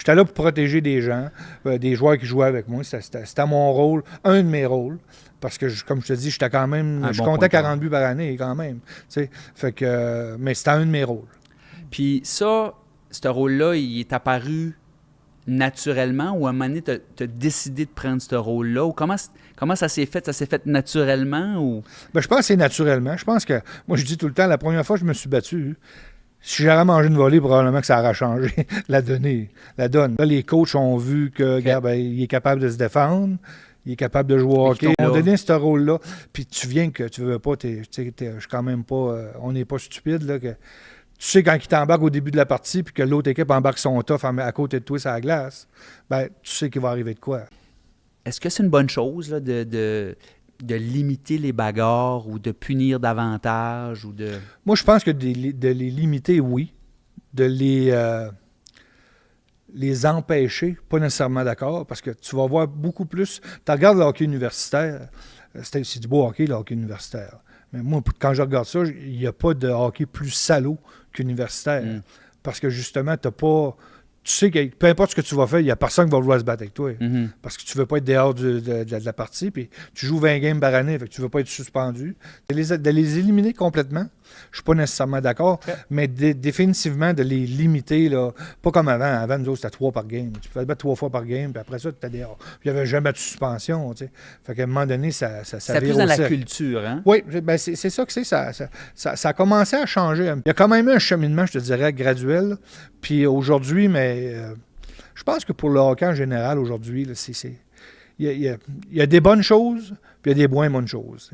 J'étais là pour protéger des gens, des joueurs qui jouaient avec moi. C'était mon rôle, un de mes rôles. Parce que, comme je te dis, j'étais quand même. Un Je bon comptais pointeur. 40 buts par année, quand même. Tu sais. Fait que, mais c'était un de mes rôles. Puis ça, ce rôle-là, il est apparu naturellement ou à un moment donné, tu as décidé de prendre ce rôle-là? Ou comment ça s'est fait? Ça s'est fait naturellement ou... Ben, je pense que c'est naturellement. Je pense que, moi, je dis tout le temps, la première fois que je me suis battu, si j'aurais mangé une volée, probablement que ça aurait changé la donne. Là, les coachs ont vu que, regarde, ben, il est capable de se défendre, il est capable de jouer au Fait hockey. qu'ils Ils t'ont ont là. donné ce rôle-là. Puis tu viens que tu veux pas, je suis quand même pas, on n'est pas stupide, là, que tu sais quand il t'embarque au début de la partie, puis que l'autre équipe embarque son tough à côté de toi sur la glace, ben, tu sais qu'il va arriver de quoi. Est-ce que c'est une bonne chose là, de limiter les bagarres ou de punir davantage ou de... Moi, je pense que de les limiter, oui. De les empêcher, pas nécessairement d'accord, parce que tu vas voir beaucoup plus. Tu regardes le hockey universitaire, c'est du beau hockey, le hockey universitaire. Mais moi, quand je regarde ça, il n'y a pas de hockey plus salaud qu'universitaire. Mm. Parce que justement, t'as pas. Tu sais que peu importe ce que tu vas faire, il n'y a personne qui va vouloir se battre avec toi. Mhm. Parce que tu ne veux pas être dehors de la partie, puis tu joues 20 games par année, fait que tu ne veux pas être suspendu. De les éliminer complètement, je suis pas nécessairement d'accord, Ok. mais définitivement de les limiter, là, pas comme avant. Avant, nous autres, c'était 3 par game. Tu pouvais te battre 3 fois par game, puis après ça, tu étais dehors. Puis il n'y avait jamais de suspension, tu sais. Fait qu'à un moment donné, ça C'est vire plus dans au la cercle. culture, hein? Oui, ben c'est ça que c'est. Ça a commencé à changer. Il y a quand même eu un cheminement, je te dirais, graduel. Puis aujourd'hui, mais je pense que pour le hockey en général, aujourd'hui, là, il y a des bonnes choses, puis il y a des moins bonnes choses.